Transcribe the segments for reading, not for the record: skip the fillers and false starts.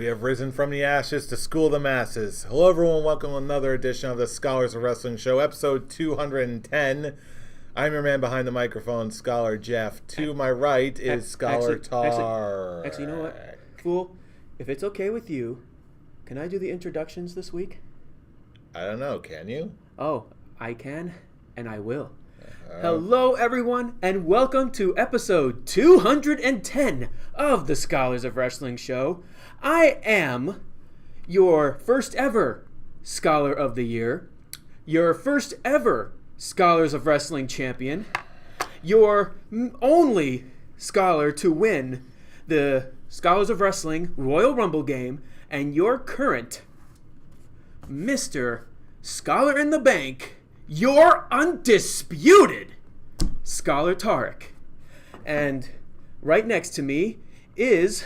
We have risen from the ashes to school the masses. Hello, everyone. Welcome to another edition of the Scholars of Wrestling Show, episode 210. I'm your man behind the microphone, Scholar Jeff. To my right is Scholar Tarek. Actually, you know what, fool? If it's okay with you, can I do the introductions this week? I don't know. Can you? Oh, I can, and I will. Hello, everyone, and welcome to episode 210 of the Scholars of Wrestling Show. I am your first ever Scholar of the Year, your first ever Scholars of Wrestling Champion, your only scholar to win the Scholars of Wrestling Royal Rumble game, and your current Mr. Scholar in the Bank, your undisputed Scholar Tarek. And right next to me is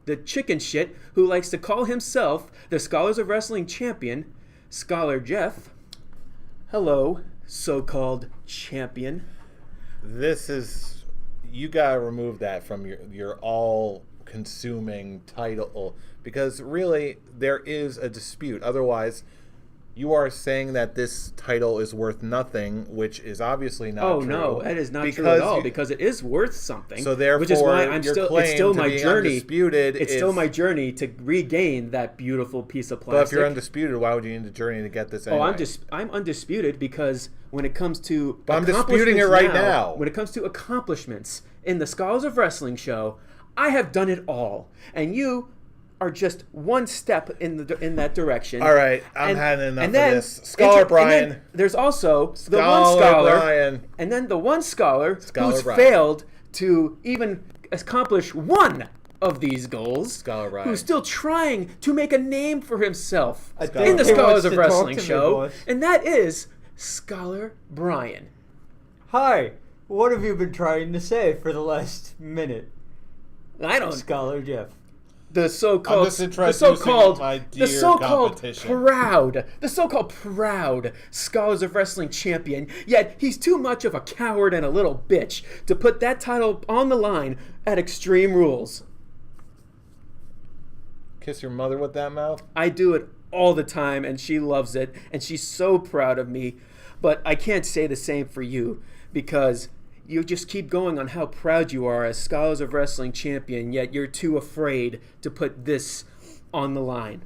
the chicken shit who likes to call himself the Scholars of Wrestling Champion, Scholar Jeff. Hello, so-called champion. This is... You gotta remove that from your all-consuming title, because really, there is a dispute. Otherwise... You are saying that this title is worth nothing, which is obviously not true. Oh, no, that is not true at all, because it is worth something. So therefore, which is why it's still my journey. It's still my journey to regain that beautiful piece of plastic. But if you're undisputed, why would you need the journey to get this anyway? I'm undisputed because when it comes to But I'm disputing it right now. When it comes to accomplishments in the Scholars of Wrestling Show, I have done it all. And you are just one step in that direction. All right, I'm having enough of this. Scholar Brian. And there's also the one scholar, Brian. And then the one scholar who's failed to even accomplish one of these goals. Scholar Brian. Who's still trying to make a name for himself in the Scholars of Wrestling Show, and that is Scholar Brian. Hi. What have you been trying to say for the last minute? I don't. Scholar Jeff. The so-called proud Scholars of Wrestling Champion, yet he's too much of a coward and a little bitch to put that title on the line at Extreme Rules. Kiss your mother with that mouth? I do it all the time, and she loves it, and she's so proud of me, but I can't say the same for you, because you just keep going on how proud you are as Scholars of Wrestling Champion, yet you're too afraid to put this on the line.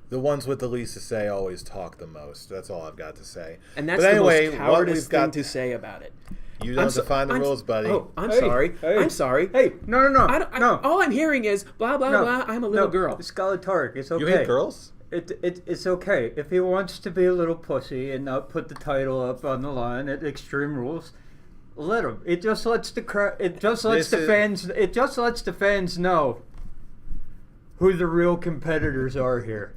The ones with the least to say always talk the most. That's all I've got to say. And that's the most cowardice thing to say about it. You don't define the rules, buddy. Oh, I'm sorry. I'm sorry. Hey, no. All I'm hearing is blah, blah, blah. I'm a little girl. Scholar Tarek, it's okay. You hate girls? It's okay. If he wants to be a little pussy and not put the title up on the line at Extreme Rules, let him. It just lets the fans know who the real competitors are here.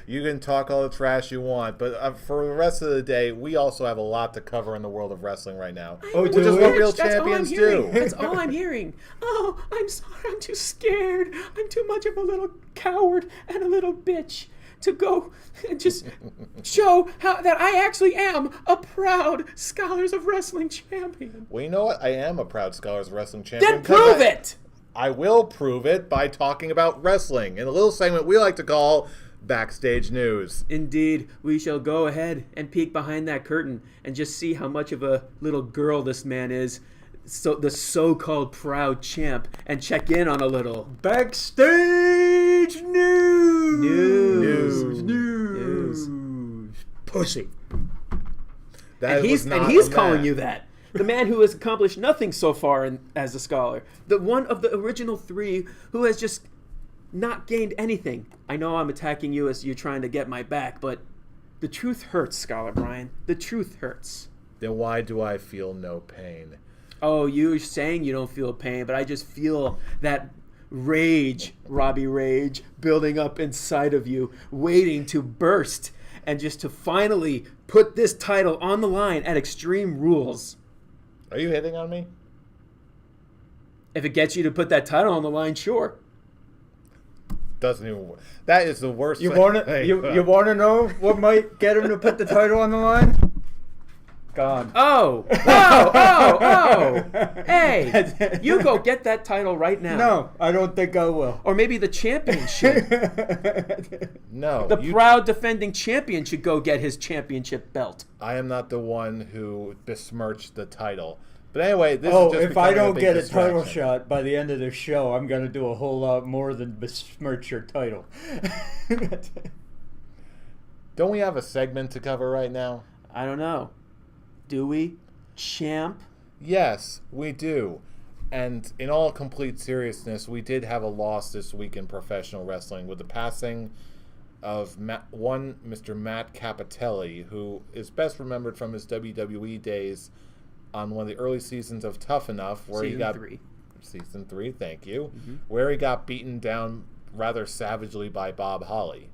You can talk all the trash you want, but for the rest of the day, we also have a lot to cover in the world of wrestling right now. Which is what real champions do. That's all I'm hearing. Oh, I'm sorry. I'm too scared. I'm too much of a little coward and a little bitch to go and just show that I actually am a proud Scholars of Wrestling Champion. Well, you know what? I am a proud Scholars of Wrestling Champion. Then prove it! I will prove it by talking about wrestling in a little segment we like to call Backstage News. Indeed, we shall go ahead and peek behind that curtain and just see how much of a little girl this man is, the so-called proud champ, and check in on a little Backstage News. Pussy. And he's calling you that. The man who has accomplished nothing so far as a scholar. The one of the original three who has just not gained anything. I know I'm attacking you as you're trying to get my back, but the truth hurts, Scholar Brian. The truth hurts. Then why do I feel no pain? Oh, you're saying you don't feel pain, but I just feel that rage, Robbie Rage, building up inside of you, waiting to burst, and just to finally put this title on the line at Extreme Rules. Are you hitting on me? If it gets you to put that title on the line, sure. Doesn't even work. That is the worst. You want to know what might get him to put the title on the line? Gone. Oh! Hey! You go get that title right now. No, I don't think I will. Or maybe the champion should. No. The proud defending champion should go get his championship belt. I am not the one who besmirched the title. But anyway, this is just if I don't big get a title distraction. shot by the end of the show, I'm going to do a whole lot more than besmirch your title. Don't we have a segment to cover right now? I don't know. Do we? Champ? Yes, we do. And in all complete seriousness, we did have a loss this week in professional wrestling with the passing of Mr. Matt Capitelli, who is best remembered from his WWE days on one of the early seasons of Tough Enough, where he got Season 3, thank you, where he got beaten down rather savagely by Bob Holly.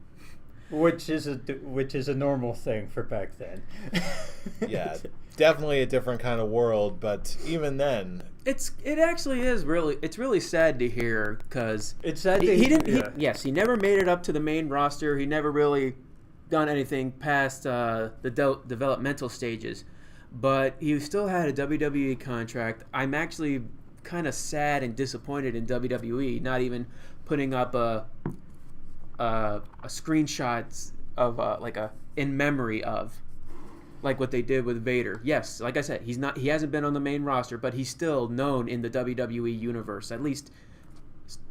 Which is a normal thing for back then. Yeah, definitely a different kind of world, but even then, it actually is really sad to hear, because it's sad he never made it up to the main roster. He never really done anything past the developmental stages, but he still had a WWE contract. I'm actually kind of sad and disappointed in WWE not even putting up a screenshot of like a in memory of, like what they did with Vader. Yes, like I said, he hasn't been on the main roster, but he's still known in the WWE universe, at least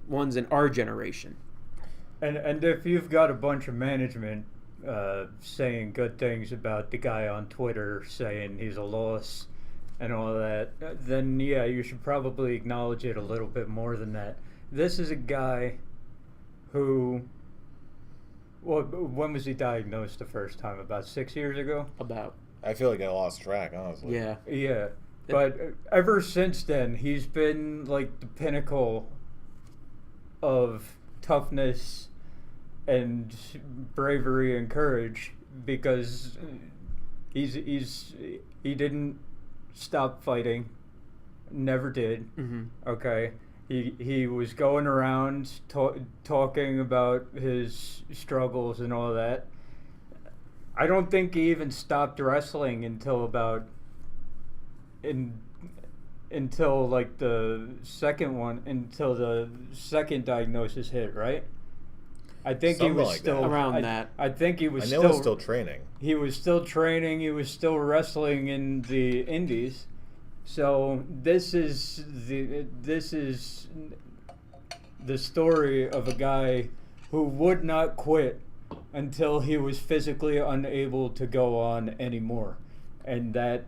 ones in our generation. And if you've got a bunch of management saying good things about the guy on Twitter, saying he's a loss and all that, then yeah, you should probably acknowledge it a little bit more than that. This is a guy who, well, when was he diagnosed the first time? About 6 years ago? I feel like I lost track, honestly. Yeah. Yeah. But ever since then, he's been like the pinnacle of toughness and bravery and courage, because he didn't stop fighting, never did. Okay, he was going around talking about his struggles and all that. I don't think he even stopped wrestling until like the second diagnosis hit, right? I think Something he was like still that. Around that. I think he was I know he was still training. He was still training. He was still wrestling in the indies. So this is the story of a guy who would not quit until he was physically unable to go on anymore, and that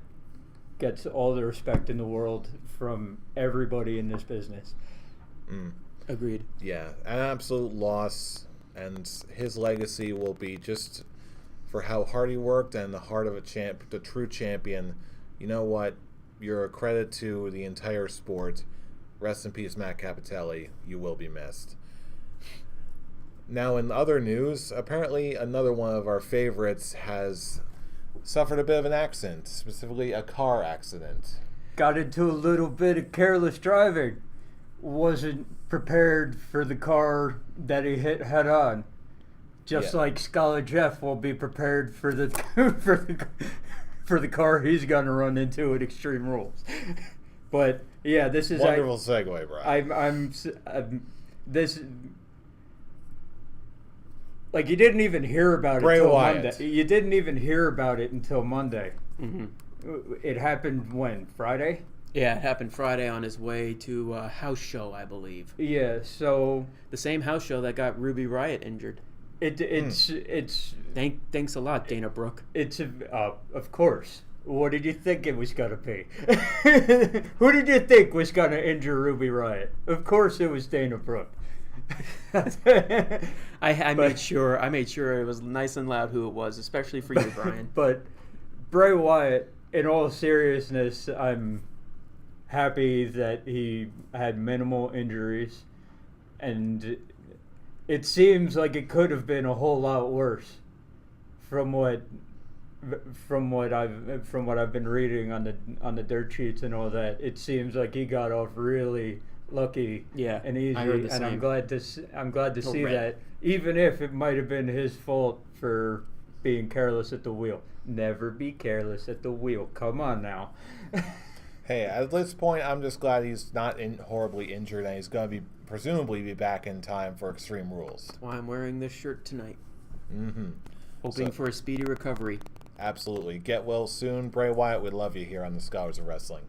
gets all the respect in the world from everybody in this business. Agreed. Yeah, an absolute loss, and his legacy will be just for how hard he worked and the heart of the true champion. You know what? You're a credit to the entire sport. Rest in peace, Matt Capitelli. You will be missed. Now, in other news, apparently another one of our favorites has suffered a bit of an accident, specifically a car accident. Got into a little bit of careless driving. Wasn't prepared for the car that he hit head on. Just like Scholar Jeff will be prepared for the for the car he's gonna run into at Extreme Rules. But yeah, this is wonderful segue, Brian. I'm this. Like, you didn't even hear about it until Monday. You didn't even hear about it until Monday. It happened when? Friday? Yeah, it happened Friday on his way to a house show, I believe. Yeah, so the same house show that got Ruby Riott injured. It's Thanks a lot, Dana Brooke. It's of course. What did you think it was gonna be? Who did you think was gonna injure Ruby Riott? Of course, it was Dana Brooke. I made sure it was nice and loud who it was, especially for you, Brian. But Bray Wyatt, in all seriousness, I'm happy that he had minimal injuries, and it seems like it could have been a whole lot worse from what I've been reading on the dirt sheets and all that. It seems like he got off really lucky and easy, and I'm glad to see that, even if it might have been his fault for being careless at the wheel. Never be careless at the wheel. Come on now. Hey, at this point, I'm just glad he's not horribly injured, and he's going to presumably be back in time for Extreme Rules. That's why I'm wearing this shirt tonight. Mm-hmm. Hoping for a speedy recovery. Absolutely. Get well soon. Bray Wyatt would love you here on the Scholars of Wrestling.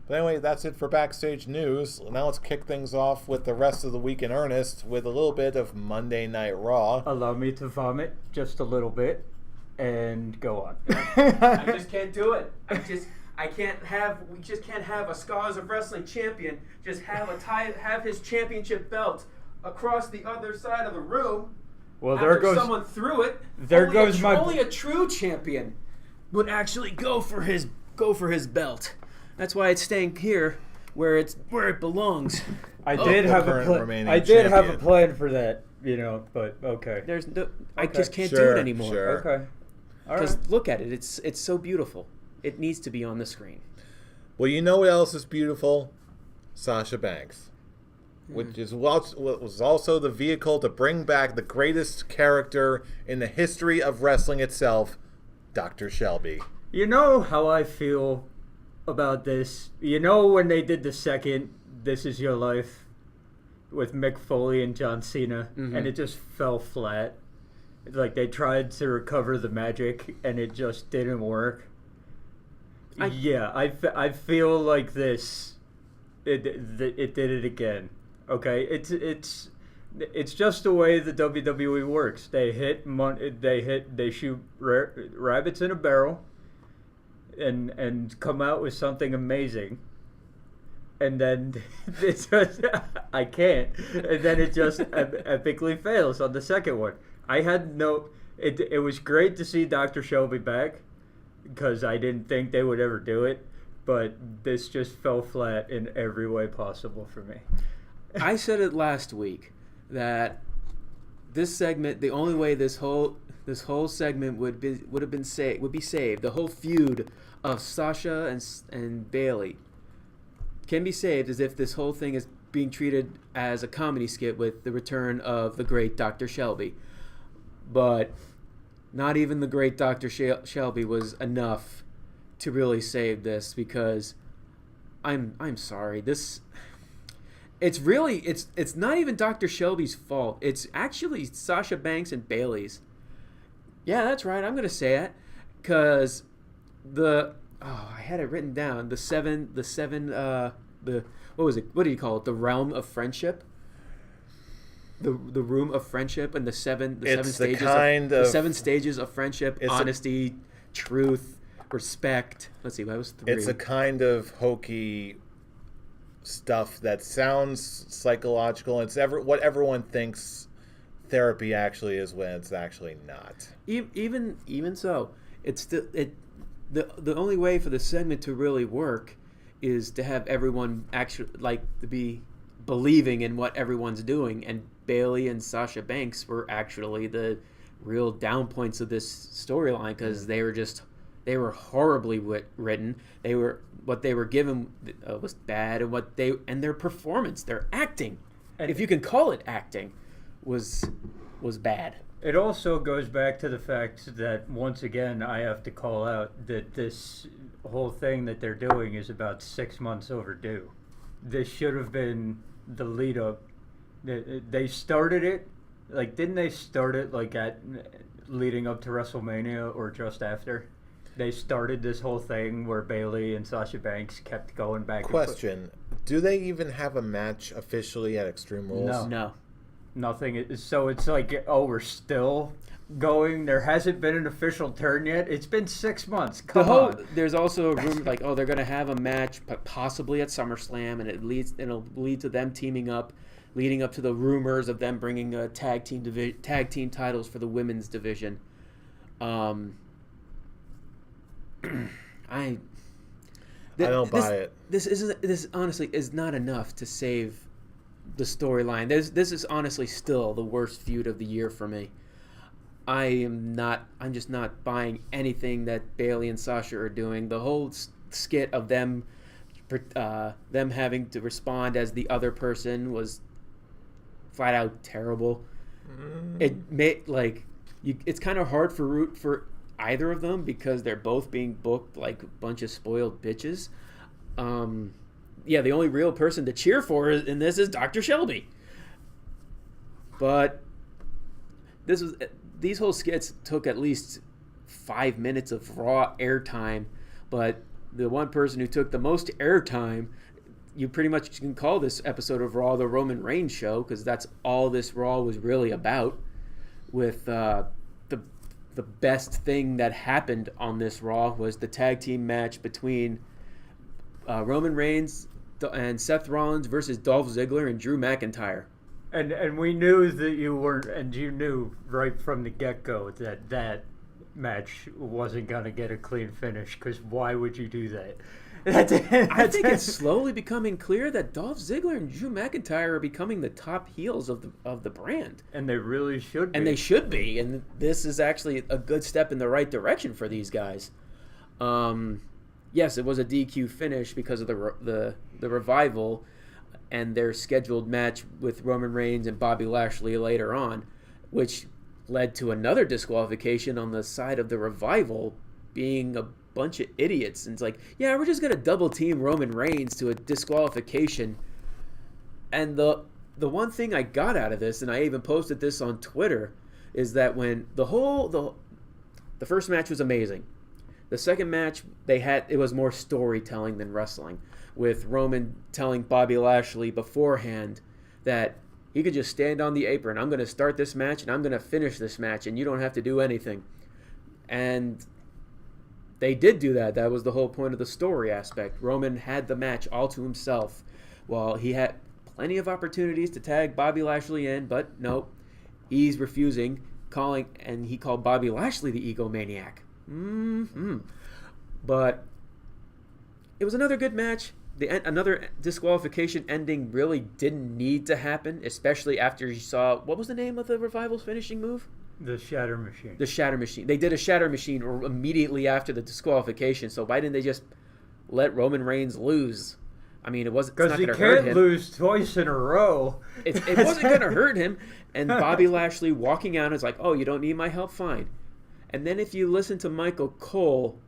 But anyway, that's it for Backstage News. Now let's kick things off with the rest of the week in earnest with a little bit of Monday Night Raw. Allow me to vomit just a little bit and go on. I just can't do it. We just can't have a Scholars of Wrestling champion just have his championship belt across the other side of the room. Well, after there goes someone threw it. Only a true champion would actually go for his belt. That's why it's staying here, where it belongs. I did have a plan for that, but okay. I just can't do it anymore. Sure. Okay. All right. Just look at it. It's so beautiful. It needs to be on the screen. Well, you know what else is beautiful? Sasha Banks, which was also the vehicle to bring back the greatest character in the history of wrestling itself, Dr. Shelby. You know how I feel about this? When they did the second This Is Your Life with Mick Foley and John Cena, and it just fell flat. Like, they tried to recover the magic, and it just didn't work. I feel like this. It did it again. Okay, it's just the way the WWE works. They shoot rabbits in a barrel, and come out with something amazing. And then I can't. And then it just epically fails on the second one. It was great to see Dr. Shelby back, because I didn't think they would ever do it, but this just fell flat in every way possible for me. I said it last week that this segment, the only way this whole segment would be saved, the whole feud of Sasha and Bayley can be saved, as if this whole thing is being treated as a comedy skit with the return of the great Dr. Shelby. But not even the great Dr. Shelby was enough to really save this, because I'm sorry. It's not even Dr. Shelby's fault. It's actually Sasha Banks and Bayley's. Yeah, that's right. I'm gonna say it, because I had it written down. What was it? What do you call it? The realm of friendship. The room of friendship, and the seven stages of friendship: honesty, truth, respect. Let's see, that was 3. It's a kind of hokey stuff that sounds psychological. It's what everyone thinks therapy actually is, when it's actually not. Even so, it's still the only way for the segment to really work is to have everyone actually to be believing in what everyone's doing, and Bayley and Sasha Banks were actually the real down points of this storyline, because they were horribly written. What they were given was bad, and their performance, their acting, if you can call it acting, was bad. It also goes back to the fact that, once again, I have to call out that this whole thing that they're doing is about 6 months overdue. This should have been the lead up. They started it, didn't they start it at leading up to WrestleMania or just after? They started this whole thing where Bayley and Sasha Banks kept going back. Question: do they even have a match officially at Extreme Rules? No. Nothing. So it's we're still going. There hasn't been an official turn yet. It's been 6 months. Come on. There's also a rumor they're going to have a match, possibly at SummerSlam, and it'll lead to them teaming up, leading up to the rumors of them bringing tag team titles for the women's division. I don't buy it. This honestly is not enough to save the storyline. This is honestly still the worst feud of the year for me. I'm just not buying anything that Bayley and Sasha are doing. The whole skit of them having to respond as the other person was flat out terrible. It made it's kind of hard for either of them because they're both being booked like a bunch of spoiled bitches. The only real person to cheer for in this is Dr. Shelby. But these whole skits took at least 5 minutes of raw airtime, but the one person who took the most airtime, you pretty much can call this episode of Raw the Roman Reigns show, because that's all this Raw was really about, with the best thing that happened on this Raw was the tag team match between Roman Reigns and Seth Rollins versus Dolph Ziggler and Drew McIntyre. And we knew that you weren't, and you knew right from the get-go that match wasn't going to get a clean finish, because why would you do that? I think it's slowly becoming clear that Dolph Ziggler and Drew McIntyre are becoming the top heels of the brand. And they really should be. And they should be. And this is actually a good step in the right direction for these guys. Yes, it was a DQ finish because of the Revival and their scheduled match with Roman Reigns and Bobby Lashley later on, which led to another disqualification on the side of the Revival being a bunch of idiots. And it's like, yeah, we're just going to double team Roman Reigns to a disqualification. And the one thing I got out of this, and I even posted this on Twitter, is that when the first match was amazing. The second match, it was more storytelling than wrestling, with Roman telling Bobby Lashley beforehand that he could just stand on the apron. I'm going to start this match and I'm going to finish this match, and you don't have to do anything. And they did do that. That was the whole point of the story aspect. Roman had the match all to himself, while he had plenty of opportunities to tag Bobby Lashley in, but nope, he's refusing, and he called Bobby Lashley the egomaniac. But it was another good match. Another disqualification ending really didn't need to happen, especially after you saw, what was the name of the Revival's finishing move? The Shatter Machine. The Shatter Machine. They did a Shatter Machine immediately after the disqualification, so why didn't they just let Roman Reigns lose? I mean, it's not going to hurt him. Because he can't lose twice in a row. It wasn't going to hurt him. And Bobby Lashley walking out is like, oh, you don't need my help? Fine. And then if you listen to Michael Cole,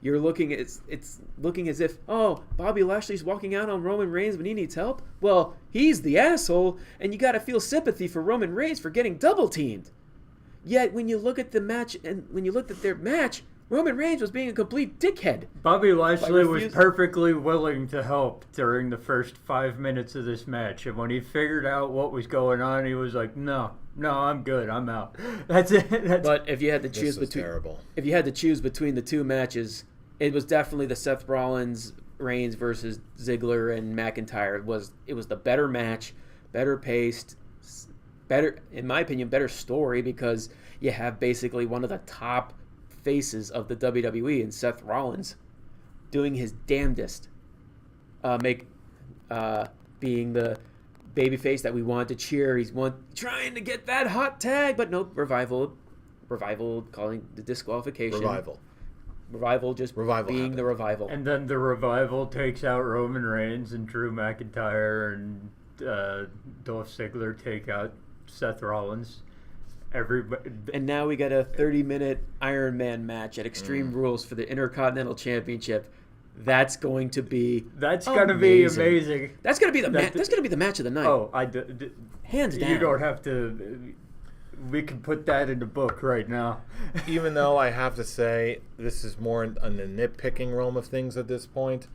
you're looking at it's looking as if, oh, Bobby Lashley's walking out on Roman Reigns when he needs help. Well, he's the asshole, and you got to feel sympathy for Roman Reigns for getting double teamed. Yet when you look at the match, and when you looked at their match, Roman Reigns was being a complete dickhead. Bobby Lashley was perfectly willing to help during the first 5 minutes of this match, and when he figured out what was going on, he was like, "No, I'm good. I'm out." That's it. But if you had to choose between the two matches, it was definitely the Seth Rollins Reigns versus Ziggler and McIntyre. It was the better match, better paced, better, in my opinion, better story, because you have basically one of the top faces of the WWE and Seth Rollins doing his damnedest, being the babyface that we wanted to cheer. He's trying to get that hot tag, but nope, Revival calling the disqualification. Revival being the Revival. And then the Revival takes out Roman Reigns, and Drew McIntyre and Dolph Ziggler take out Seth Rollins. And now we got a 30-minute Iron Man match at Extreme Rules for the Intercontinental Championship. That's going to be going to be amazing. That's going to be the match of the night. Oh, hands down. You don't have to. We can put that in the book right now. Even though I have to say this is more in the nitpicking realm of things at this point,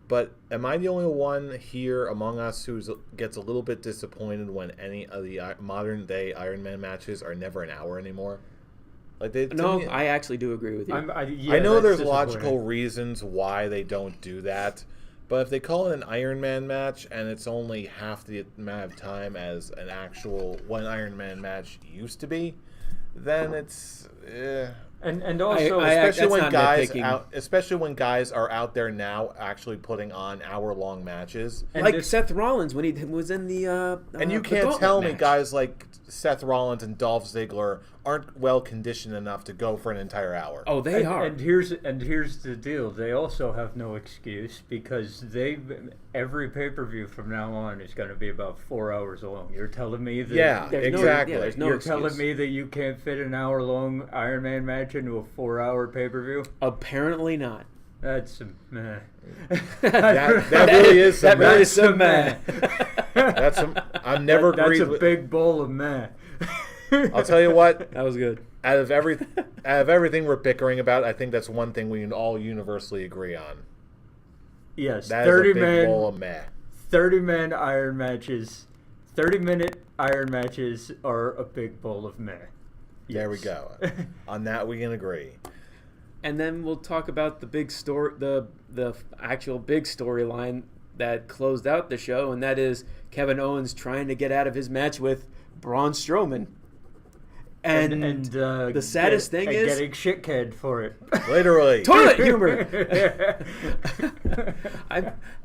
but am I the only one here among us who gets a little bit disappointed when any of the modern day Iron Man matches are never an hour anymore? I actually do agree with you. I know there's logical reasons why they don't do that, but if they call it an Iron Man match and it's only half the amount of time as an actual one Iron Man match used to be, then it's And also, especially when guys are out there now actually putting on hour-long matches, like Seth Rollins when he was in the and you can't tell me guys like Seth Rollins and Dolph Ziggler aren't well conditioned enough to go for an entire hour. Oh, they are. And here's the deal. They also have no excuse because every pay-per-view from now on is going to be about 4 hours long. You're telling me that exactly. You're telling me that you can't fit an hour-long Iron Man match into a 4-hour pay-per-view? Apparently not. That's meh. that really is some that really is some meh. That's some. I'm never agreed. That's a big bowl of meh. I'll tell you what. That was good. Out of everything we're bickering about, I think that's one thing we can all universally agree on. Yes, that 30 is a big bowl of meh. 30-man Iron matches, 30-minute Iron matches are a big bowl of meh. Yes. There we go. On that we can agree. And then we'll talk about the big story, the actual big storyline that closed out the show, and that is Kevin Owens trying to get out of his match with Braun Strowman. And the saddest thing is getting shit-canned for it. Literally. Toilet humor.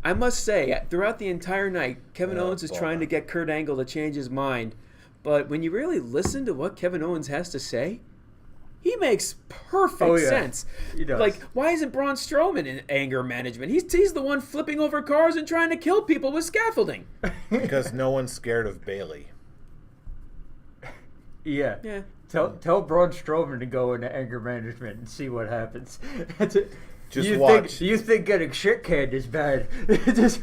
I must say, throughout the entire night, Kevin Owens is trying to get Kurt Angle to change his mind. But when you really listen to what Kevin Owens has to say, he makes perfect sense. He does. Like, why isn't Braun Strowman in anger management? He's the one flipping over cars and trying to kill people with scaffolding. Because no one's scared of Bayley. Yeah. Tell Braun Strowman to go into anger management and see what happens. Watch. You think getting shit canned is bad?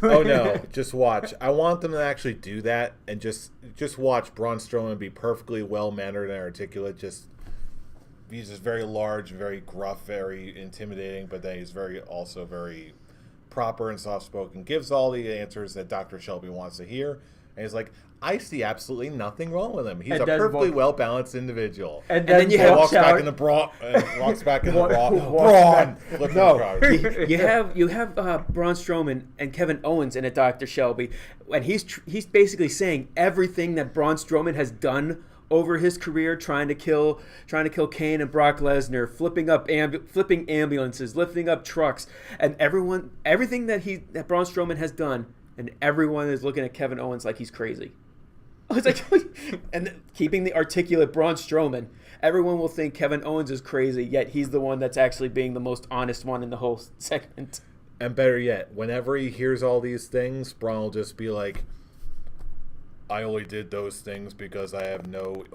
Oh no! Just watch. I want them to actually do that and just watch Braun Strowman be perfectly well mannered and articulate. He's just very large, very gruff, very intimidating, but then he's also very proper and soft spoken. Gives all the answers that Dr. Shelby wants to hear, and he's like, I see absolutely nothing wrong with him. He's a perfectly well-balanced individual. And then you walks back in the Braun. Braun. You have Braun Strowman and Kevin Owens in a Dr. Shelby, and he's basically saying everything that Braun Strowman has done over his career, trying to kill Kane and Brock Lesnar, flipping ambulances, lifting up trucks, and everything that Braun Strowman has done, and everyone is looking at Kevin Owens like he's crazy. It's like, and keeping the articulate Braun Strowman, everyone will think Kevin Owens is crazy, yet he's the one that's actually being the most honest one in the whole segment. And better yet, whenever he hears all these things, Braun will just be like, I only did those things because I have no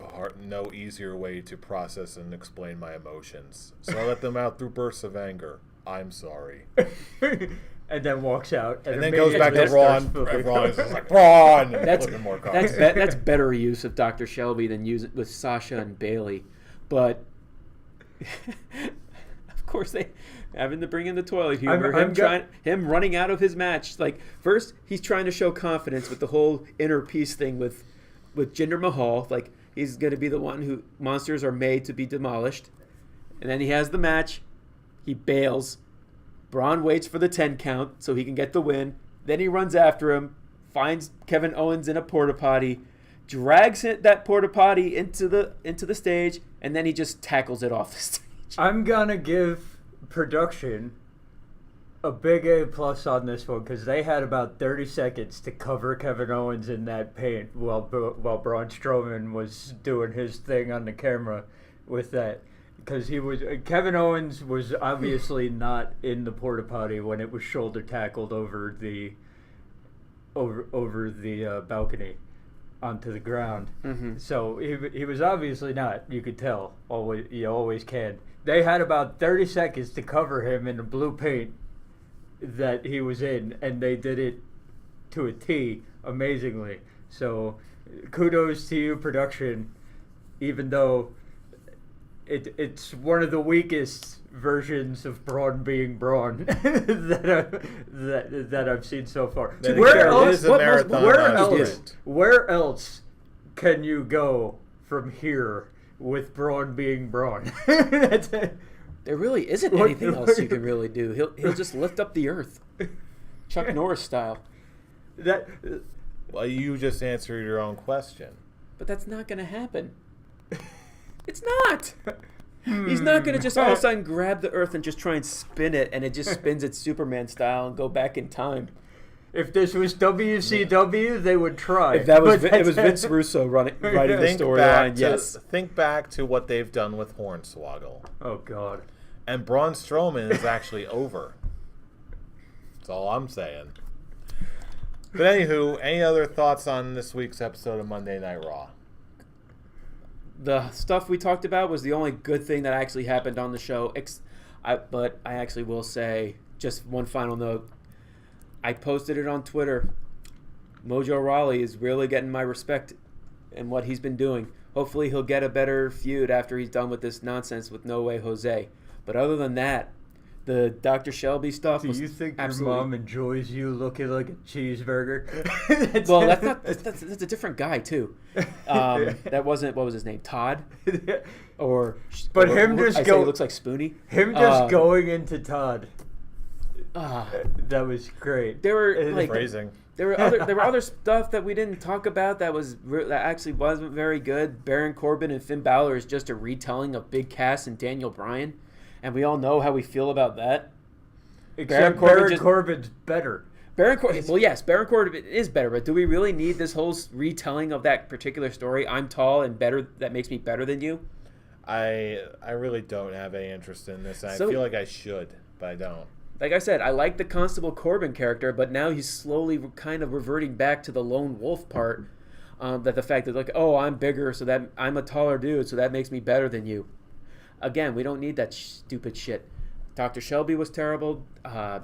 easier way to process and explain my emotions. So I let them out through bursts of anger. I'm sorry. And then walks out. And then goes back to Braun. Braun's just like, Braun! That's better use of Dr. Shelby than use it with Sasha and Bayley. But, of course, they having to bring in the toilet humor. Him running out of his match. Like, first, he's trying to show confidence with the whole inner peace thing with Jinder Mahal. Like, he's going to be the one who monsters are made to be demolished. And then he has the match. He bails. Braun waits for the 10 count so he can get the win. Then he runs after him, finds Kevin Owens in a porta potty, drags that porta potty into the stage, and then he just tackles it off the stage. I'm gonna give production a big A+ on this one because they had about 30 seconds to cover Kevin Owens in that paint while Braun Strowman was doing his thing on the camera with that. Because Kevin Owens was obviously not in the porta potty when it was shoulder tackled over the balcony onto the ground. Mm-hmm. So he was obviously not. You could tell. You always can. They had about 30 seconds to cover him in the blue paint that he was in, and they did it to a T amazingly. So kudos to you, production, even though it's one of the weakest versions of Braun being Braun that I've seen so far. Where else can you go from here with Braun being Braun? There really isn't anything else you can really do. He'll just lift up the earth, Chuck Norris style. Well, you just answered your own question. But that's not going to happen. It's not. He's not going to just all of a sudden grab the Earth and just try and spin it, and it just spins it Superman style and go back in time. If this was WCW, they would try. If that was it was Vince Russo writing the storyline, yes. Think back to what they've done with Hornswoggle. Oh, God. And Braun Strowman is actually over. That's all I'm saying. But anywho, any other thoughts on this week's episode of Monday Night Raw? The stuff we talked about was the only good thing that actually happened on the show. But I actually will say, just one final note. I posted it on Twitter. Mojo Rawley is really getting my respect in what he's been doing. Hopefully he'll get a better feud after he's done with this nonsense with No Way Jose. But other than that, the Dr. Shelby stuff Do was you think absolutely... your mom enjoys you looking like a cheeseburger? Well, that's a different guy, too. That wasn't... What was his name? Todd? But him just he looks like Spoonie. Him just going into Todd. That was great. There were like phrasing. There were other stuff that we didn't talk about that actually wasn't very good. Baron Corbin and Finn Balor is just a retelling of Big Cass and Daniel Bryan, and we all know how we feel about that. Except Baron Corbin's better. Baron Corbin is better, but do we really need this whole retelling of that particular story? I'm tall and better. That makes me better than you. I really don't have any interest in this. I feel like I should, but I don't. Like I said, I like the Constable Corbin character, but now he's slowly kind of reverting back to the lone wolf part. That the fact that, like, oh, I'm bigger, so that I'm a taller dude, so that makes me better than you. Again, we don't need that stupid shit. Dr. Shelby was terrible. The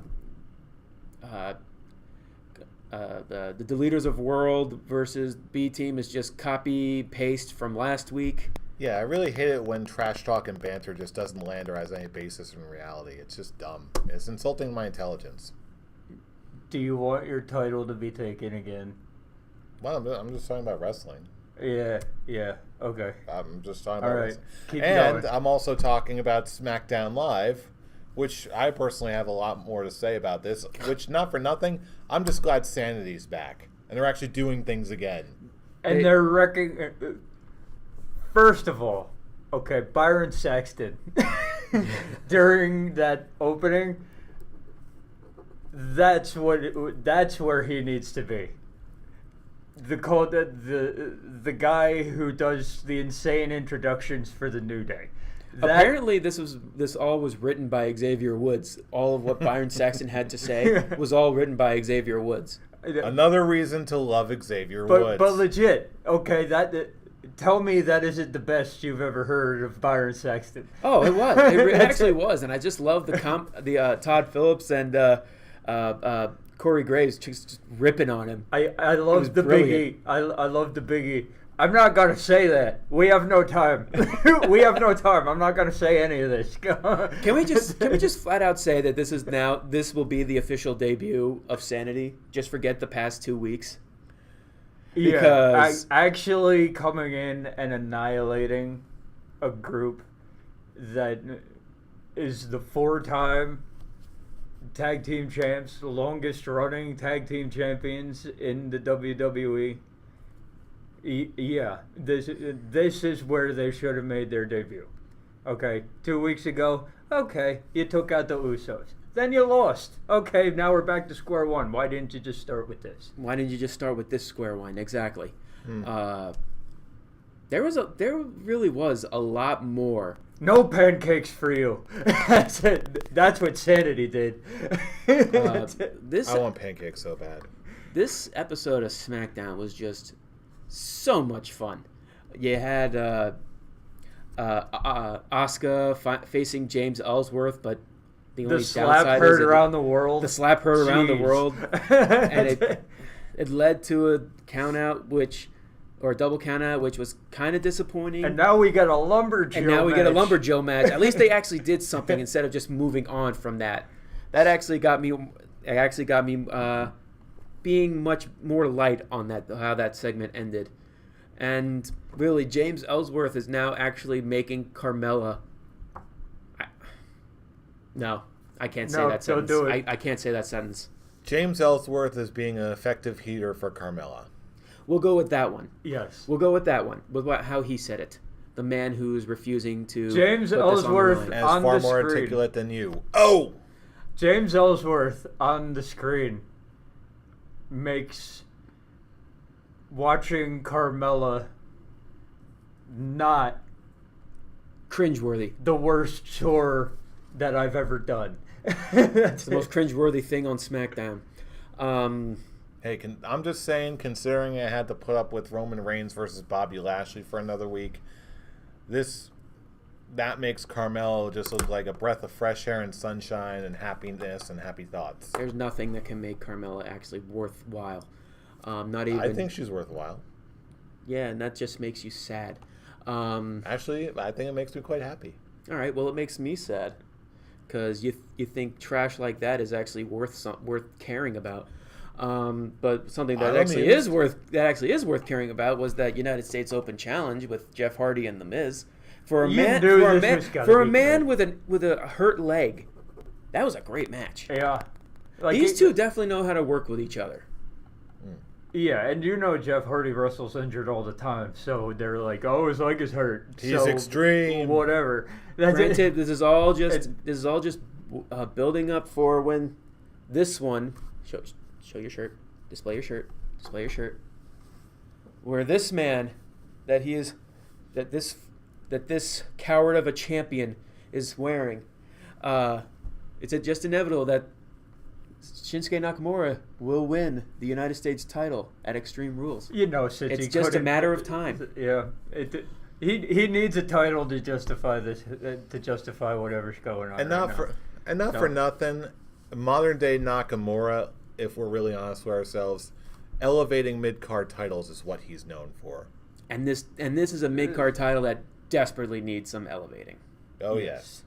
Deleters of World versus B Team is just copy-paste from last week. Yeah, I really hate it when trash talk and banter just doesn't land or has any basis in reality. It's just dumb. It's insulting my intelligence. Do you want your title to be taken again? Well, I'm just talking about wrestling. Yeah, okay. I'm just talking about wrestling. Keep and going. I'm also talking about SmackDown Live, which I personally have a lot more to say about this, which, not for nothing, I'm just glad Sanity's back. And they're actually doing things again. And they're wrecking... First of all, okay, Byron Saxton, during that opening, that's where he needs to be. The guy who does the insane introductions for the New Day. Apparently, this all was written by Xavier Woods. All of what Byron Saxton had to say was all written by Xavier Woods. Another reason to love Xavier Woods. But legit, okay, tell me that isn't the best you've ever heard of Byron Saxton. Oh, it was. It actually was, and I just love the Todd Phillips and Corey Graves just ripping on him. I love the brilliant. Big E. I love the Big E. I'm not gonna say that. We have no time. We have no time. I'm not gonna say any of this. Can we just flat out say that this will be the official debut of Sanity? Just forget the past 2 weeks. Because actually coming in and annihilating a group that is the 4-time tag team champs, the longest running tag team champions in the WWE. Yeah, this is where they should have made their debut. Okay, 2 weeks ago, okay, you took out the Usos. Then you lost. Okay, now we're back to square one. Why didn't you just start with this? Why didn't you just start with this square one? Exactly. There really was a lot more. No pancakes for you. That's it. That's what Sanity did. I want pancakes so bad. This episode of SmackDown was just so much fun. You had Asuka facing James Ellsworth, but the slap heard around the world. The slap heard around the world, and it led to a count out, or a double count out, which was kind of disappointing. And now we got a Lumberjill match. At least they actually did something instead of just moving on from that. That actually got me. Being much more light on that, how that segment ended. And really, James Ellsworth is now actually making Carmella. No, I can't say that sentence. Don't do it. I can't say that sentence. James Ellsworth is being an effective heater for Carmella. We'll go with that one. Yes. We'll go with that one, with how he said it. the man who's refusing to James put this Ellsworth on the line. As on far the more screen. articulate than you. Oh! James Ellsworth on the screen makes watching Carmella not Cringeworthy. the worst chore that I've ever done. It's the most cringeworthy thing on SmackDown. Hey, I'm just saying, considering I had to put up with Roman Reigns versus Bobby Lashley for another week, that makes Carmelo just look like a breath of fresh air and sunshine and happiness and happy thoughts. There's nothing that can make Carmella actually worthwhile. Not even. I think she's worthwhile. Yeah, and that just makes you sad. Actually, I think it makes me quite happy. All right, well, it makes me sad because you think trash like that is actually worth caring about. But something that actually is worth caring about was that United States Open Challenge with Jeff Hardy and The Miz. For a man with a hurt leg, that was a great match. Yeah, These two definitely know how to work with each other. Yeah, and Jeff Hardy wrestles injured all the time, so they're like, "Oh, his leg is hurt." He's extreme. Whatever. Granted, this is all just building up for when this one show your shirt, display your shirt, where this man that this coward of a champion is wearing, it's just inevitable that Shinsuke Nakamura will win the United States title at Extreme Rules. Since it's just a matter of time. Yeah, he needs a title to justify this, to justify whatever's going on. And not for nothing, modern day Nakamura, if we're really honest with ourselves, elevating mid-card titles is what he's known for. And this is a mid-card title that desperately needs some elevating. Oh yes.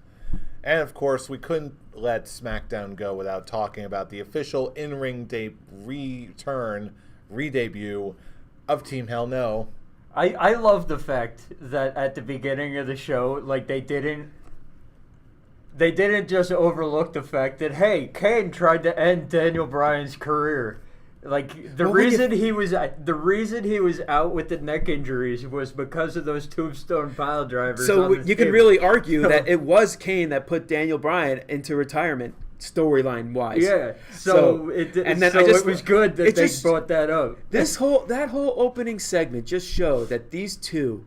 And of course, we couldn't let SmackDown go without talking about the official in-ring re-debut of Team Hell No. I love the fact that at the beginning of the show, they didn't just overlook the fact that, hey, Kane tried to end Daniel Bryan's career. The reason he was out with the neck injuries was because of those tombstone pile drivers. So you can really argue that it was Kane that put Daniel Bryan into retirement, storyline wise. Yeah. It was good that they brought that up. That whole opening segment just showed that these two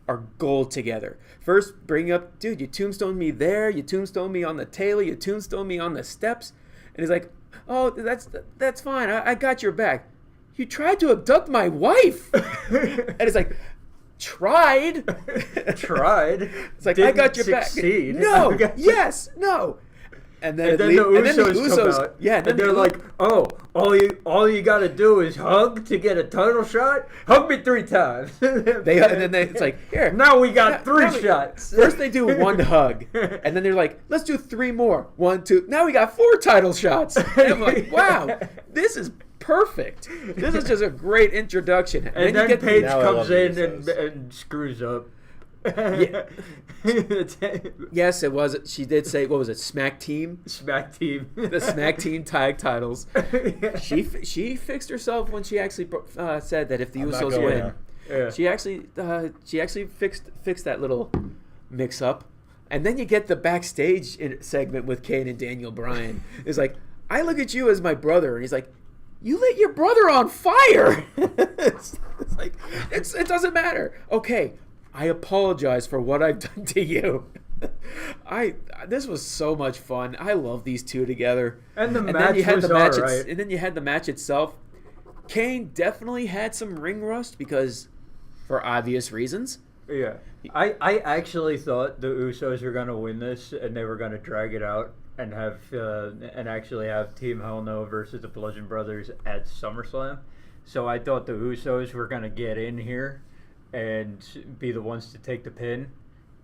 are gold together. First, bring up, dude, you tombstone me there, you tombstone me on the tailor, you tombstone me on the steps, and he's like, oh, that's fine. I got your back. You tried to abduct my wife. And it's like, tried. It's like, I got your succeed. back. No. Yes. No. And then the Usos come out. Yeah. And they're like, oh, all you got to do is hug to get a title shot. Hug me 3 times. It's like, here. Now we got 3 shots. First they do 1 hug, and then they're like, let's do 3 more. 1, 2. Now we got 4 title shots. And I'm like, wow, this is perfect. This is just a great introduction. And then Paige comes in and screws up. Yeah. Yes, it was. She did say, what was it? Smack Team. The Smack Team tag titles. She fixed herself when she actually said that if the Usos win, she actually fixed that little mix up. And then you get the backstage segment with Kane and Daniel Bryan. It's like, I look at you as my brother, and he's like, you lit your brother on fire. It's like, it doesn't matter. Okay. I apologize for what I've done to you. This was so much fun. I love these two together. And then you had the match itself. Kane definitely had some ring rust because, for obvious reasons. Yeah. I actually thought the Usos were going to win this and they were going to drag it out and actually have Team Hell No versus the Bludgeon Brothers at SummerSlam. So I thought the Usos were going to get in here and be the ones to take the pin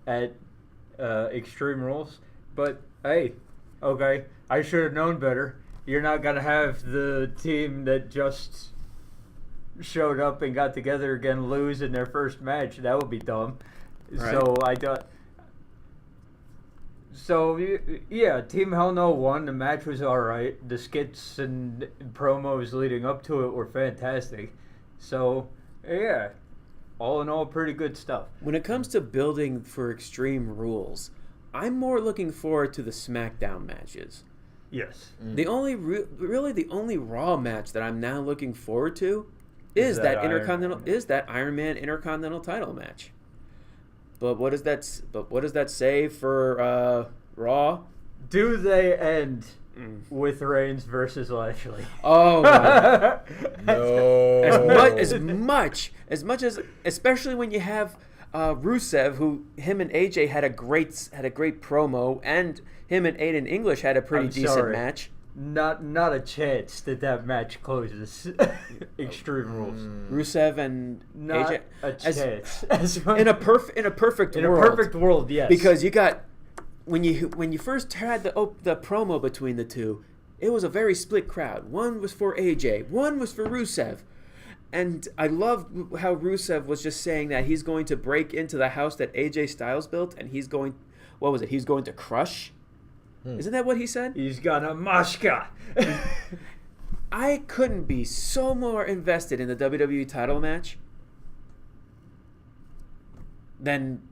at Extreme Rules. But, hey, okay, I should have known better. You're not going to have the team that just showed up and got together again lose in their first match. That would be dumb. Right. So I thought... So, yeah, Team Hell No won. The match was alright. The skits and promos leading up to it were fantastic. So, yeah... all in all, pretty good stuff. When it comes to building for Extreme Rules, I'm more looking forward to the SmackDown matches. Yes. The only the only Raw match that I'm now looking forward to is that Iron Man Intercontinental title match. But what does that say for Raw? Do they end with Reigns versus Lashley? Oh my. No. As much as especially when you have Rusev, who him and AJ had a great promo, and him and Aiden English had a pretty decent match. Not a chance that match closes. Extreme Rules. Rusev and not AJ a chance. in a perfect world. A perfect world, yes. Because you got when you first had the promo between the two, it was a very split crowd. One was for AJ, one was for Rusev. And I love how Rusev was just saying that he's going to break into the house that AJ Styles built, and he's going to crush? Isn't that what he said? He's gonna mashka. I couldn't be so more invested in the WWE title match than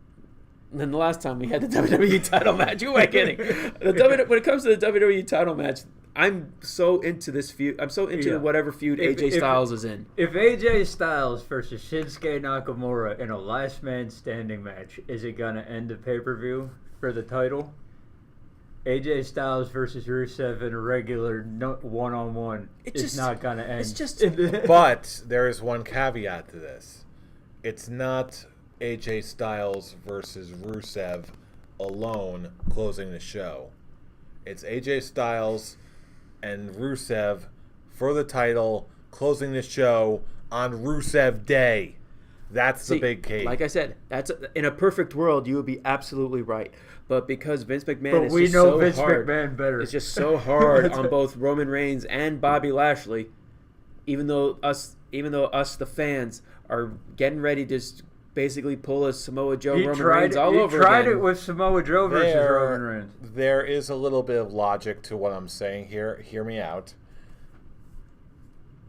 the last time we had the WWE title match. Who am I kidding? When it comes to the WWE title match, I'm so into this feud. I'm so into whatever feud AJ Styles is in. If AJ Styles versus Shinsuke Nakamura in a last man standing match, is it gonna end the pay-per-view for the title? AJ Styles versus Rusev in a regular one-on-one is not going to end. It's just... But there is one caveat to this. It's not AJ Styles versus Rusev alone closing the show. It's AJ Styles and Rusev for the title closing the show on Rusev Day. That's the big case. Like I said, in a perfect world, you would be absolutely right. But because Vince McMahon is just so Vince hard, McMahon better. It's just so hard on both Roman Reigns and Bobby Lashley. Even though us, the fans, are getting ready to basically pull a Samoa Joe Roman Reigns all over again. He tried it with Samoa Joe versus Roman Reigns. There is a little bit of logic to what I'm saying here. Hear me out.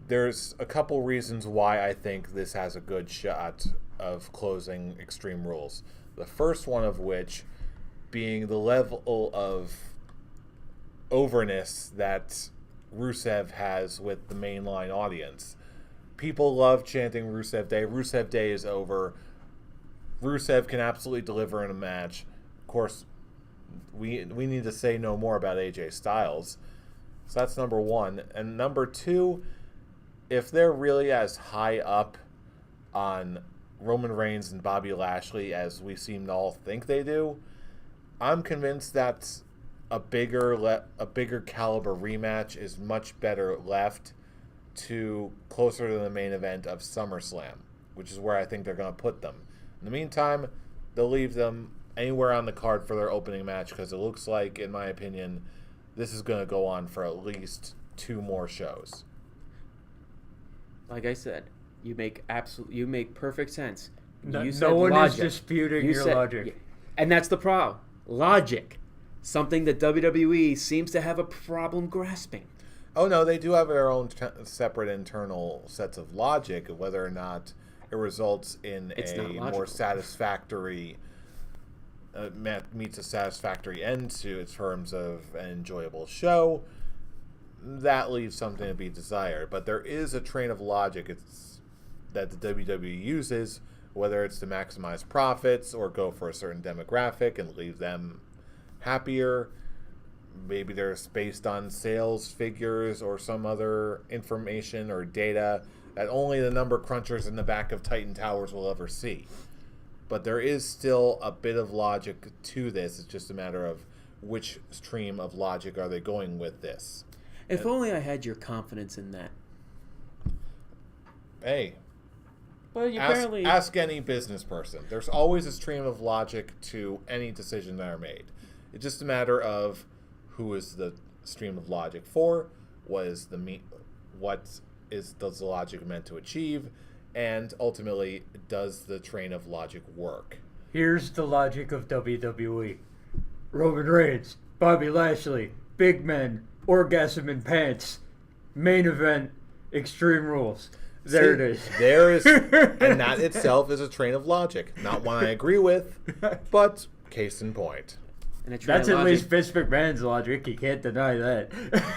There's a couple reasons why I think this has a good shot of closing Extreme Rules. The first one of which being the level of overness that Rusev has with the mainline audience. People love chanting Rusev Day. Rusev Day is over. Rusev can absolutely deliver in a match. Of course, we need to say no more about AJ Styles. So that's number one. And number two, if they're really as high up on Roman Reigns and Bobby Lashley as we seem to all think they do, I'm convinced that a bigger caliber rematch is much better left to closer to the main event of SummerSlam, which is where I think they're going to put them. In the meantime, they'll leave them anywhere on the card for their opening match because it looks like, in my opinion, this is going to go on for at least 2 more shows. Like I said, you make perfect sense. No one is disputing your logic. And that's the problem. Logic. Something that WWE seems to have a problem grasping. Oh, no, they do have their own separate internal sets of logic. Whether or not it results in more satisfactory, meets a satisfactory end to in terms of an enjoyable show, that leaves something to be desired. But there is a train of logic that the WWE uses, whether it's to maximize profits or go for a certain demographic and leave them happier. Maybe they're based on sales figures or some other information or data that only the number crunchers in the back of Titan Towers will ever see. But there is still a bit of logic to this. It's just a matter of which stream of logic are they going with this. If only I had your confidence in that. Hey. Well, you ask any business person. There's always a stream of logic to any decision that are made. It's just a matter of who is the stream of logic for, does the logic meant to achieve, and ultimately, does the train of logic work? Here's the logic of WWE. Roman Reigns, Bobby Lashley, big men, orgasm in pants, main event, Extreme Rules. There it is. There is, and that itself is a train of logic. Not one I agree with, but case in point. And That's at least Vince McMahon's logic. You can't deny that.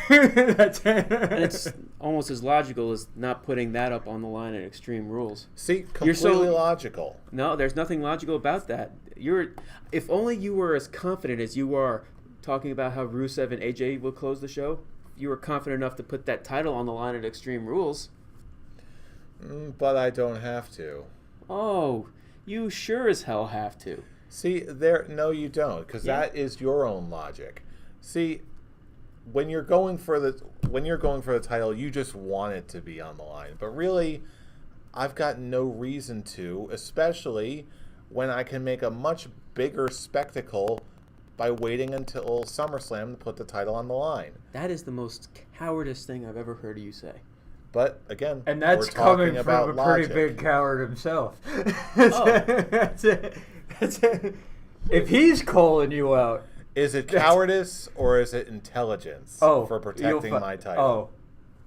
And it's almost as logical as not putting that up on the line at Extreme Rules. See, completely logical. No, there's nothing logical about that. If only you were as confident as you are talking about how Rusev and AJ will close the show. You were confident enough to put that title on the line at Extreme Rules. But I don't have to. Oh, you sure as hell have to. See, no, you don't, because that is your own logic. See, when you're going for the title, you just want it to be on the line. But really, I've got no reason to, especially when I can make a much bigger spectacle by waiting until SummerSlam to put the title on the line. That is the most cowardice thing I've ever heard you say. But again, and that's coming from a pretty big coward himself. That's it. If he's calling you out, is it cowardice or is it intelligence for protecting my title?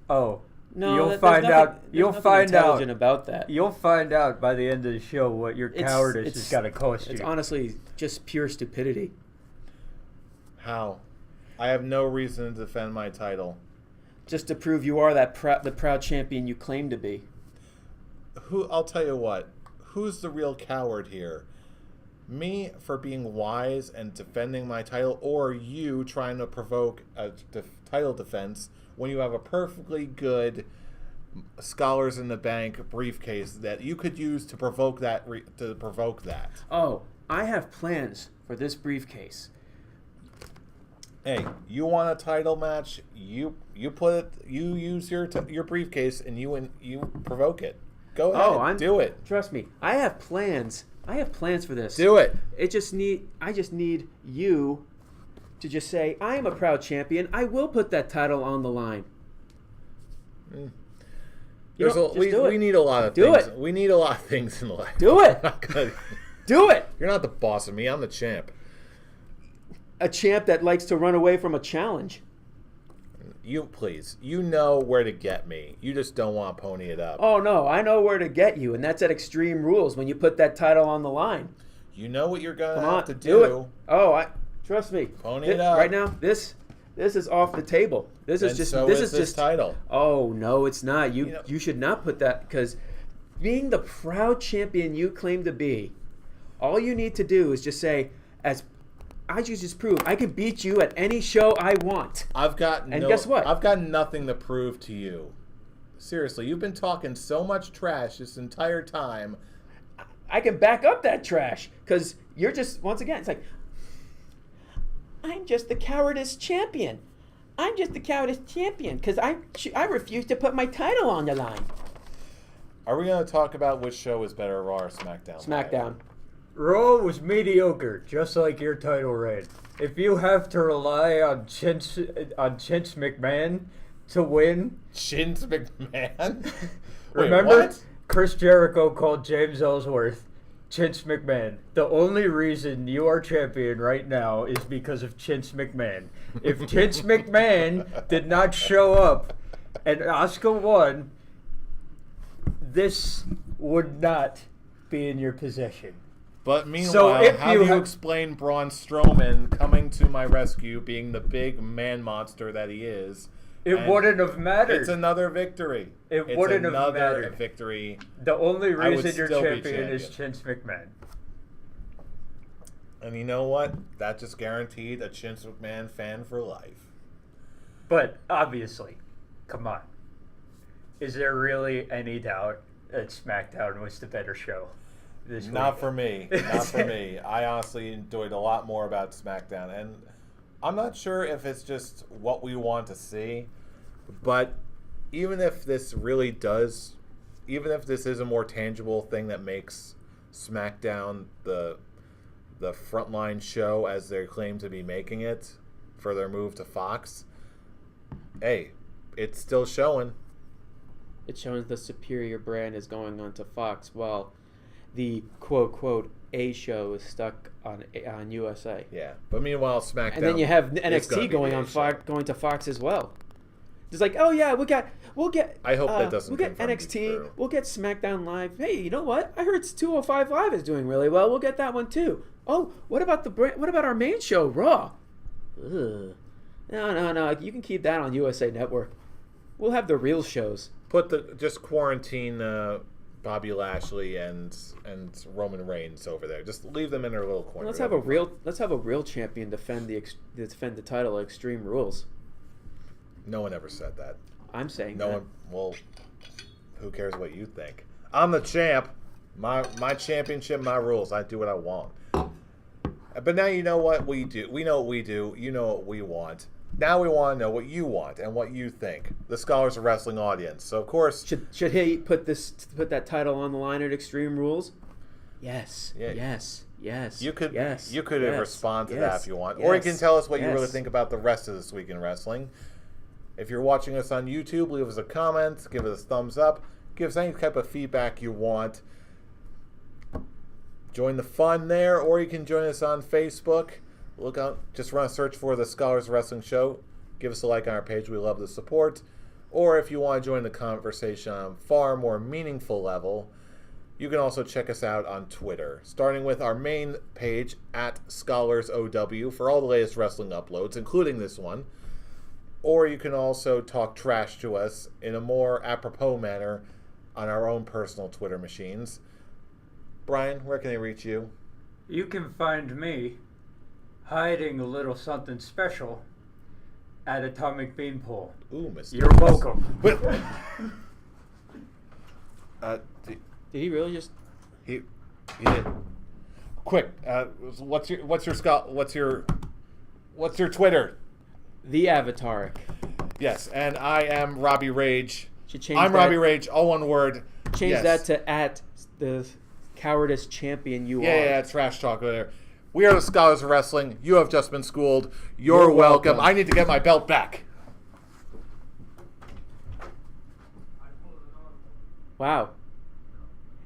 No, you'll find out. You'll find out about that. You'll find out by the end of the show what your cowardice has got to cost you. It's honestly just pure stupidity. How? I have no reason to defend my title. Just to prove you are the proud champion you claim to be. I'll tell you what. Who's the real coward here? Me for being wise and defending my title, or you trying to provoke a title defense when you have a perfectly good Scholars in the Bank briefcase that you could use to provoke that. Oh, I have plans for this briefcase. Hey, you want a title match? You put it. You use your briefcase and you provoke it. Go ahead. Do it. Trust me. I have plans. I have plans for this. Do it. I just need you to just say, I am a proud champion. I will put that title on the line. We need a lot of things. We need a lot of things in life. Do it. Do it. You're not the boss of me. I'm the champ. A champ that likes to run away from a challenge. You know where to get me. You just don't want to pony it up. Oh, no. I know where to get you, and that's at Extreme Rules when you put that title on the line. You know what you're going to have to do it. Oh, trust me. Pony it up. Right now, this is off the table. This is just title. Oh, no, it's not. You should not put that, because being the proud champion you claim to be, all you need to do is just say, I just prove I can beat you at any show I want. Guess what? I've got nothing to prove to you. Seriously, you've been talking so much trash this entire time. I can back up that trash because you're just, once again, it's like, I'm just the cowardice champion. I'm just the cowardice champion because I refuse to put my title on the line. Are we going to talk about which show is better, Raw or SmackDown? SmackDown. Raw was mediocre, just like your title reign. If you have to rely on Vince McMahon to win... Vince McMahon? Remember, what? Chris Jericho called James Ellsworth Vince McMahon. The only reason you are champion right now is because of Vince McMahon. If Vince McMahon did not show up and Asuka won, this would not be in your possession. But meanwhile, how do you explain Braun Strowman coming to my rescue, being the big man monster that he is? It wouldn't have mattered. It's another victory. It wouldn't have mattered. Another victory. The only reason you're champion is Vince McMahon. And you know what? That just guaranteed a Vince McMahon fan for life. But obviously, come on. Is there really any doubt that SmackDown was the better show? Not for me. Not for me. I honestly enjoyed a lot more about SmackDown. And I'm not sure if it's just what we want to see. But even if this is a more tangible thing that makes SmackDown the frontline show as they claim to be making it for their move to Fox, hey, it's still showing. It shows the superior brand is going on to Fox while the quote A show is stuck on USA. Yeah, but meanwhile SmackDown, and then you have NXT going to Fox as well. Just like, oh yeah, we'll get. I hope that doesn't. We'll get confirm NXT. be true. We'll get SmackDown Live. Hey, you know what? I heard 205 Live is doing really well. We'll get that one too. Oh, what about our main show, Raw? Ugh. No. You can keep that on USA Network. We'll have the real shows. Just quarantine Bobby Lashley and Roman Reigns over there. Just leave them in their little corner. Let's have a real champion defend the title at Extreme Rules. No one ever said that. I'm saying no that. one. Well, who cares what you think? I'm the champ. My championship, my rules. I do what I want. But now you know what we do. We know what we do. You know what we want. Now we want to know what you want and what you think. The Scholars of Wrestling audience. So of course, should he put that title on the line at Extreme Rules? Yes. Yeah. Yes. You could respond to that if you want, or you can tell us what you really think about the rest of This Week in Wrestling. If you're watching us on YouTube, leave us a comment, give us a thumbs up, give us any type of feedback you want. Join the fun there, or you can join us on Facebook. Look out, just run a search for the Scholars Wrestling Show. Give us a like on our page. We love the support. Or if you want to join the conversation on a far more meaningful level, you can also check us out on Twitter, starting with our main page at ScholarsOW for all the latest wrestling uploads, including this one. Or you can also talk trash to us in a more apropos manner on our own personal Twitter machines. Brian, where can they reach you? You can find me hiding a little something special at Atomic Beanpole. Ooh, Mr. You're welcome. Did he really just? He did. Quick, what's your Twitter? The Avataric. Yes, and I am Robbie Rage. I'm Robbie Rage, all one word. Change that to at the cowardice champion you are. Yeah, trash talk over there. We are the Scholars of Wrestling. You have just been schooled. You're welcome. I need to get my belt back. Wow.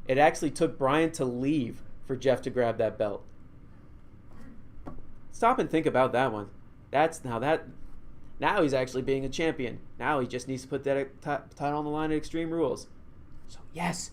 It actually took Brian to leave for Jeff to grab that belt. Stop and think about that one. Now he's actually being a champion. Now he just needs to put that title on the line at Extreme Rules. So yes.